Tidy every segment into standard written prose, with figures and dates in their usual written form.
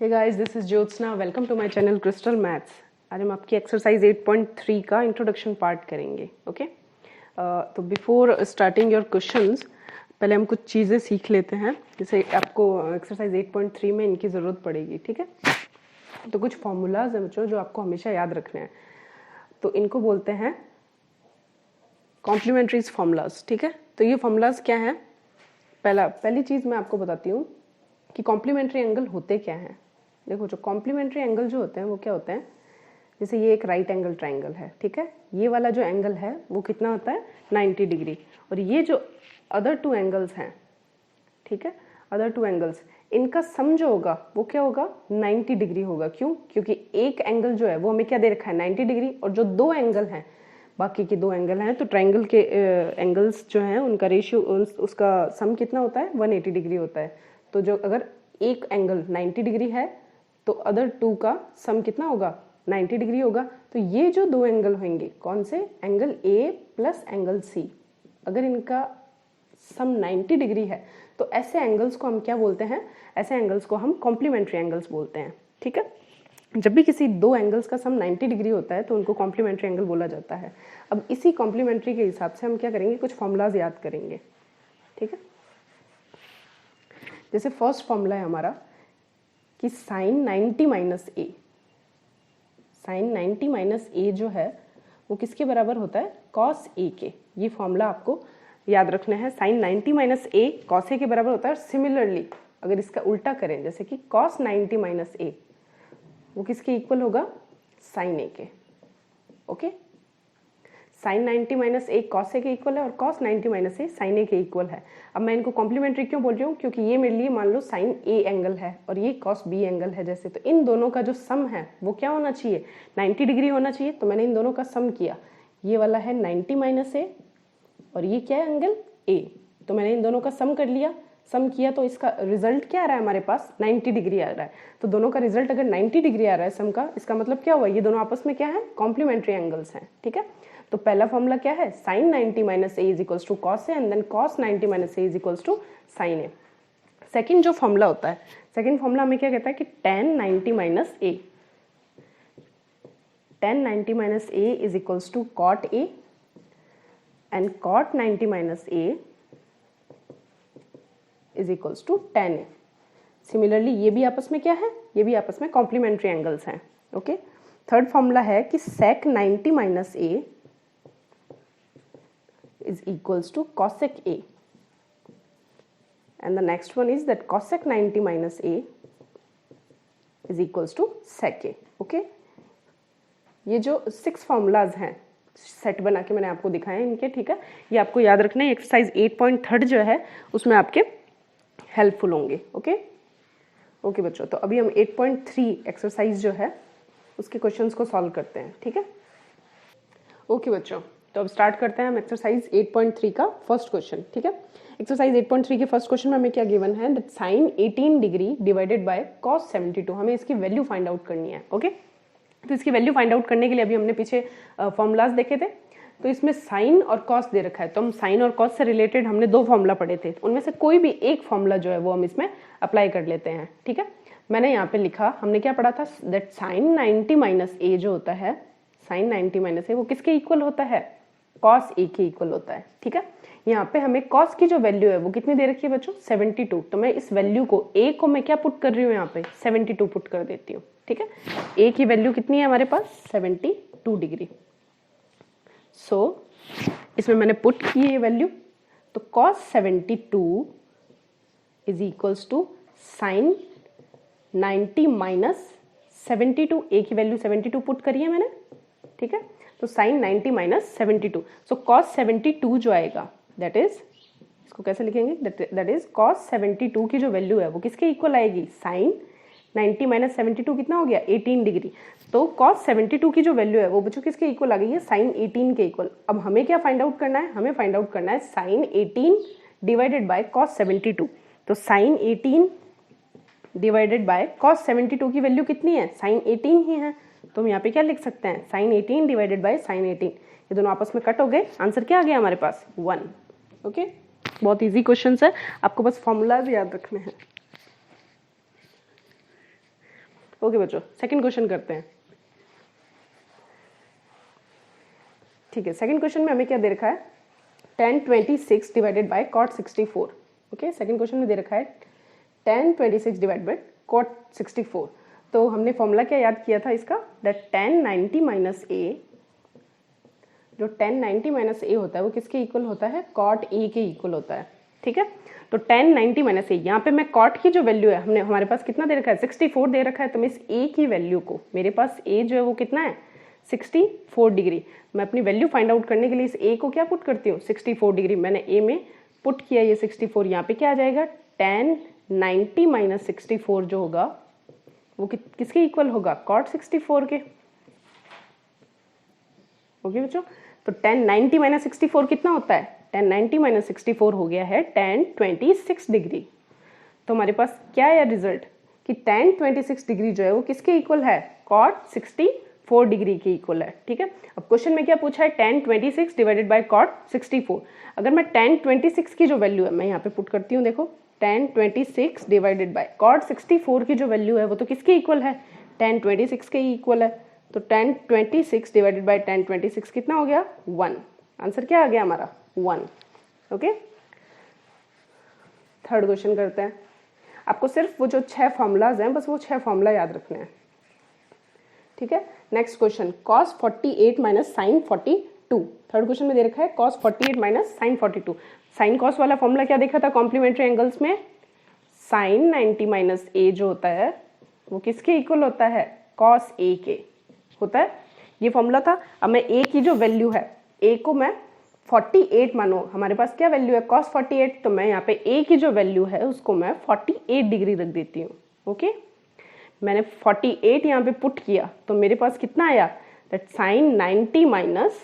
Hey guys, this is Jyotsna. Welcome to my channel Crystal Maths. आज हम आपकी exercise 8.3 का इंट्रोडक्शन पार्ट करेंगे। ओके तो बिफोर स्टार्टिंग योर क्वेश्चंस पहले हम कुछ चीज़ें सीख लेते हैं, जैसे आपको एक्सरसाइज 8.3 में इनकी ज़रूरत पड़ेगी। ठीक है, तो कुछ फॉर्मूलाज हैं बच्चों जो आपको हमेशा याद रखने हैं, तो इनको बोलते हैं कॉम्प्लीमेंट्रीज फॉर्मूलाज। ठीक है, तो ये फॉर्मूलाज क्या हैं? पहली चीज़ मैं आपको बताती हूँ कि कॉम्प्लीमेंट्री एंगल होते क्या हैं। देखो, जो कॉम्प्लीमेंट्री एंगल जो होते हैं वो क्या होते हैं, जैसे ये एक राइट एंगल ट्राइंगल है। ठीक है, ये वाला जो एंगल है वो कितना होता है 90 डिग्री, और ये जो अदर टू एंगल्स हैं, ठीक है, अदर टू एंगल्स, इनका सम जो होगा वो क्या होगा 90 डिग्री होगा। क्यों? क्योंकि एक एंगल जो है वो हमें क्या दे रखा है 90 डिग्री, और जो दो एंगल हैं, बाकी के दो एंगल हैं, तो ट्राइंगल के एंगल्स जो हैं उनका रेशियो, उसका सम कितना होता है 180 डिग्री होता है। तो जो अगर एक एंगल 90 डिग्री है तो अदर टू का सम कितना होगा 90 डिग्री होगा। तो ये जो दो एंगल होंगे, कौन से angle A plus angle C, अगर इनका सम 90 डिग्री है तो ऐसे एंगल्स को हम क्या बोलते हैं, ऐसे एंगल्स को हम कॉम्प्लीमेंट्री एंगल्स बोलते हैं। ठीक है, जब भी किसी दो एंगल्स का सम 90 डिग्री होता है तो उनको कॉम्प्लीमेंट्री एंगल बोला जाता है। अब इसी कॉम्प्लीमेंट्री के हिसाब से हम क्या करेंगे, कुछ फॉर्मूलाज याद करेंगे। ठीक है, जैसे फर्स्ट फॉर्मूला है हमारा कि sign 90 minus A, sign 90 minus A जो है वो किसके बराबर होता है कॉस ए के। ये फॉर्मूला आपको याद रखना है, sine 90 minus A cos A के बराबर होता है। और सिमिलरली अगर इसका उल्टा करें, जैसे कि कॉस 90 माइनस ए, वो किसके इक्वल होगा साइन ए के। Okay, sign 90 minus A cos A के इक्वल है और कॉस 90 माइनस ए साइन ए के इक्वल है। अब मैं इनको कॉम्प्लीमेंट्री क्यों बोल रही हूँ, क्योंकि ये मेरे लिए मान लो साइन ए एंगल है और ये कॉस बी एंगल है, जैसे, तो इन दोनों का जो सम है वो क्या होना चाहिए 90 डिग्री होना चाहिए। तो मैंने इन दोनों का सम किया, ये वाला है 90 माइनस ए और ये क्या है एंगल ए, तो मैंने इन दोनों का सम कर लिया, सम किया, तो इसका रिजल्ट क्या आ रहा है हमारे पास 90 डिग्री आ रहा है। तो दोनों का रिजल्ट अगर 90 डिग्री आ रहा है सम का, इसका मतलब क्या हुआ, ये दोनों आपस में क्या है कॉम्प्लीमेंट्री एंगल्स हैं। ठीक है, तो पहला फॉर्मूला क्या है, sine 90 minus A is equals to cos A, and then cos 90 minus A is equals to sine A. Second जो फॉर्मूला होता है, सेकेंड फॉर्मूला हमें क्या कहता है कि tan 90 minus A, tan 90 minus A is equals to cot A, and cot 90 minus A is equals to tan A. Similarly ये भी आपस में क्या है, ये भी आपस में कॉम्प्लीमेंट्री एंगल्स हैं। ओके, थर्ड फॉर्मूला है कि sec 90 minus A is equals to cosec A, and the next one is that cosec 90 minus A is equals to sec A. Okay, ये जो 6 फॉर्मूलाज हैं सेट बना के मैंने आपको दिखाए इनके। ठीक है, ये आपको याद रखना है, एक्सरसाइज 8.3 जो है उसमें आपके हेल्पफुल होंगे। ओके ओके बच्चों, तो अभी हम 8.3 एक्सरसाइज जो है उसके क्वेश्चंस को सॉल्व करते हैं। ठीक है, ओके बच्चों, तो अब स्टार्ट करते हैं हम एक्सरसाइज 8.3 का फर्स्ट क्वेश्चन। ठीक है, एक्सरसाइज 8.3 के फर्स्ट क्वेश्चन में हमें क्या गिवन है, that sine 18 degree divided by cos 72, हमें इसकी वैल्यू फाइंड आउट करनी है। ओके, तो इसकी वैल्यू फाइंड आउट करने के लिए अभी हमने पीछे फॉर्मूलाज देखे थे, तो इसमें साइन और कॉस दे रखा है, तो हम साइन और कॉस से रिलेटेड हमने दो फॉर्मूला पढ़े थे, उनमें से कोई भी एक फॉर्मूला जो है वो हम इसमें अप्लाई कर लेते हैं। ठीक है, मैंने यहाँ पे लिखा, हमने क्या पढ़ा था, दैट साइन 90 माइनस ए जो होता है, साइन 90 माइनस ए वो किसके इक्वल होता है कॉस ए के इक्वल होता है। ठीक है, यहाँ पे हमें कॉस की जो वैल्यू है वो कितनी दे रखी है बच्चों 72, तो मैं इस वैल्यू को ए को मैं क्या पुट कर रही हूँ यहाँ पे 72 पुट कर देती हूँ। ठीक है, ए की वैल्यू कितनी है हमारे पास 72 डिग्री। सो इसमें मैंने पुट की है ये वैल्यू, तो cos 72 is equals to sine 90 minus 72, A की वैल्यू 72 पुट करी है मैंने। ठीक है, तो साइन 90 माइनस 72, सो कॉस 72 जो आएगा दैट इज, इसको कैसे लिखेंगे, दैट इज कॉस 72 की जो वैल्यू है वो किसके इक्वल आएगी साइन 90 माइनस 72 कितना हो गया 18 डिग्री। तो कॉस 72 की जो वैल्यू है वो बच्चों किसके इक्वल आ गई है साइन 18 के इक्वल। अब हमें क्या फाइंड आउट करना है, हमें फाइंड आउट करना है साइन 18 डिवाइडेड बाय कॉस 72, तो साइन 18 डिवाइडेड बाय कॉस 72 की वैल्यू कितनी है साइन 18 ही है, तो हम यहाँ पे क्या लिख सकते हैं साइन 18 डिवाइडेड बाय साइन 18, ये दोनों आपस में कट हो गए, आंसर क्या आ गया हमारे पास 1। ओके, बहुत इजी क्वेश्चन है, आपको बस फॉर्मूलाज याद रखने हैं। ओके बच्चों, सेकंड क्वेश्चन करते हैं। ठीक है, सेकंड क्वेश्चन में हमें क्या दे रखा है, tan 26 divided by cot 64। Okay, second question में दे रखा है tan 26 डिवाइड बाय cot 64। तो हमने फॉर्मूला क्या याद किया था इसका, दैट tan 90 माइनस ए, जो tan 90 माइनस ए होता है वो किसके इक्वल होता है, cot ए के इक्वल होता है। ठीक है, तो tan 90 माइनस ए, यहाँ पे मैं cot की जो वैल्यू है, हमारे पास कितना दे रखा है, 64 दे रखा है, तो मैं इस ए की वैल्यू को, मेरे पास ए जो है वो कितना है, 64 डिग्री। मैं अपनी वैल्यू फाइंड आउट करने के लिए इस ए को क्या पुट करती हूँ, 64 डिग्री। मैंने ए में पुट किया ये 64, यहाँ पे क्या आ जाएगा, tan 90 माइनस 64 जो होगा वो किसके इक्वल होगा, cot 64 के। ओके बच्चों, तो tan 90 माइनस 64 कितना होता है, tan 90 माइनस 64 हो गया है tan 26 डिग्री। तो हमारे पास क्या है रिजल्ट कि tan 26 डिग्री जो है वो किसके इक्वल है, cot 64 डिग्री के इक्वल है। ठीक है, अब क्वेश्चन में क्या पूछा है, tan 26 डिवाइडेड बाय cot 64। अगर मैं tan 26 की जो वैल्यू है मैं यहाँ पे पुट करती हूँ, देखो tan 26 डिवाइडेड बाय cot 64 की जो वैल्यू है वो तो किसके इक्वल है, tan 26 के इक्वल है। तो tan 26 डिवाइडेड बाय tan 26 कितना हो गया, 1। आंसर क्या आ गया हमारा, 1। ओके, थर्ड क्वेश्चन करते हैं। आपको सिर्फ वो जो 6 फॉर्मूलाज हैं बस वो 6 फॉर्मूला याद रखने हैं। ठीक है, next question, cos 48 minus sine 42। Third question में दे रखा है cos 48 minus sine 42। Sine cos वाला फॉर्मूला क्या देखा था कॉम्प्लीमेंट्री एंगल्स में, साइन 90 माइनस ए जो होता है वो किसके इक्वल होता है, cos ए के होता है, ये फॉर्मूला था। अब मैं ए की जो वैल्यू है, ए को मैं 48 मानो, हमारे पास क्या वैल्यू है, cos 48, तो मैं यहाँ पे ए की जो वैल्यू है उसको मैं 48 डिग्री रख देती हूँ। ओके, मैंने 48 यहाँ पे पुट किया तो मेरे पास कितना आया, दैट साइन 90 माइनस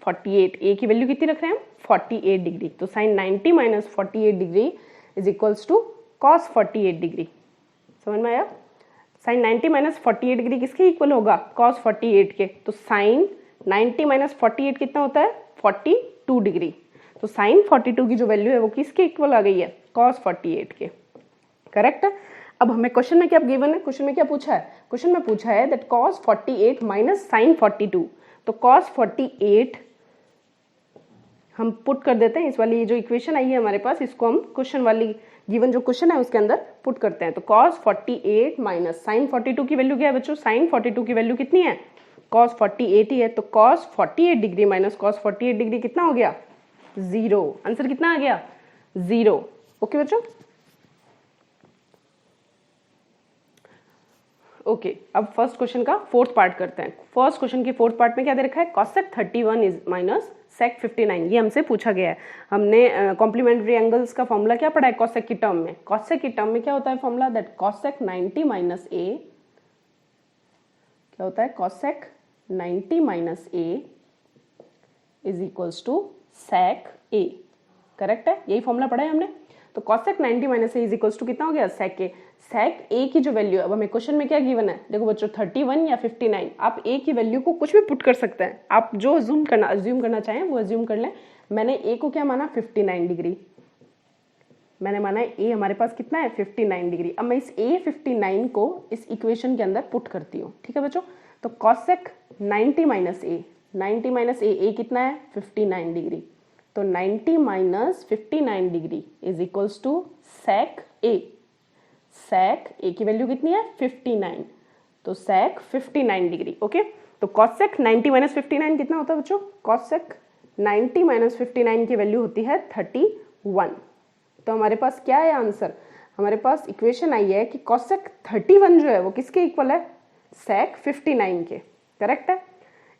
48, ए की वैल्यू कितनी रख रहे हैं हम, 48 डिग्री। तो sine 90 minus 48 degree is equals to cos 48 degree. समझ में आया, साइन 90 माइनस 48 डिग्री किसके इक्वल होगा, cos 48 के। तो साइन 90 माइनस 48 कितना होता है, 42 डिग्री। तो साइन 42 की जो वैल्यू है वो किसके इक्वल आ गई है, cos 48 के। करेक्ट। अब हमें क्वेश्चन में क्या गिवन है, क्वेश्चन में क्या पूछा है, क्वेश्चन में पूछा है दैट cos 48 माइनस साइन 42। तो cos 48 हम पुट कर देते हैं, इस वाली जो इक्वेशन आई है हमारे पास, इसको हम क्वेश्चन वाली गिवन जो क्वेश्चन है उसके अंदर पुट करते हैं। तो cos 48 माइनस साइन 42 की वैल्यू क्या है बच्चों, साइन 42 की वैल्यू कितनी है, cos 48 ही है। तो cos 48 degree minus cos 48 degree कितना हो गया, 0। आंसर कितना आ गया, 0। ओके बच्चों, ओके, अब फर्स्ट क्वेश्चन का फोर्थ पार्ट करते हैं। फर्स्ट क्वेश्चन के फोर्थ पार्ट में क्या दे रखा है, cosec 31 इज माइनस sec 59, ये हमसे पूछा गया है। हमने कॉम्प्लीमेंट्री एंगल्स का फॉर्मूला क्या पढ़ा है cosec की टर्म में, cosec की टर्म में क्या होता है formula, that cosec 90 minus A, क्या होता है, cosec 90 minus A is equals to sec a। Correct है, यही फॉर्मूला पढ़ा है हमने। तो cosec 90 minus A is equals to कितना हो गया, sec a। sec a की जो वैल्यू, अब हमें क्वेश्चन में क्या गिवन है, देखो बच्चों 31 या 59, आप a की वैल्यू को कुछ भी पुट कर सकते हैं, आप जो अज्यूम करना चाहें वो अज्यूम कर लें। मैंने a को क्या माना, 59 डिग्री, मैंने माना a हमारे पास कितना है, 59 डिग्री। अब मैं इस a 59 को इस इक्वेशन के अंदर पुट करती हूँ। ठीक है बच्चों, तो cosec 90 minus A, 90 minus A कितना है, 59 डिग्री। तो 90 minus 59 degree is equals to sec a। sec a की वैल्यू कितनी है, 59, तो sec 59 डिग्री। ओके, तो cosec 90 माइनस 59 कितना होता है बच्चों, cosec 90 माइनस 59 की वैल्यू होती है 31। तो हमारे पास क्या है आंसर, हमारे पास इक्वेशन आई है कि cosec 31 जो है वो किसके इक्वल है, sec 59 के। करेक्ट है।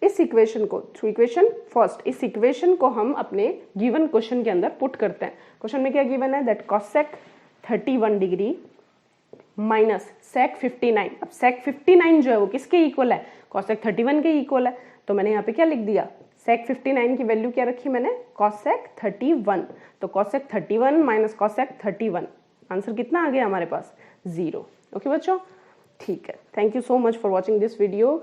इस इक्वेशन को, थ्रू इक्वेशन फर्स्ट, इस इक्वेशन को हम अपने गिवन क्वेश्चन के अंदर पुट करते हैं। क्वेश्चन में क्या गिवन है, that cosec 31 degree minus sec 59। अब sec 59 जो है वो किसके इक्वल है, cosec 31 के इक्वल है। तो मैंने यहाँ पे क्या लिख दिया, sec 59 की वैल्यू क्या रखी मैंने, cosec 31। तो cosec 31 माइनस cosec 31, आंसर कितना आ गया हमारे पास, 0। ओके बच्चों, ठीक है, thank you so much for watching this video.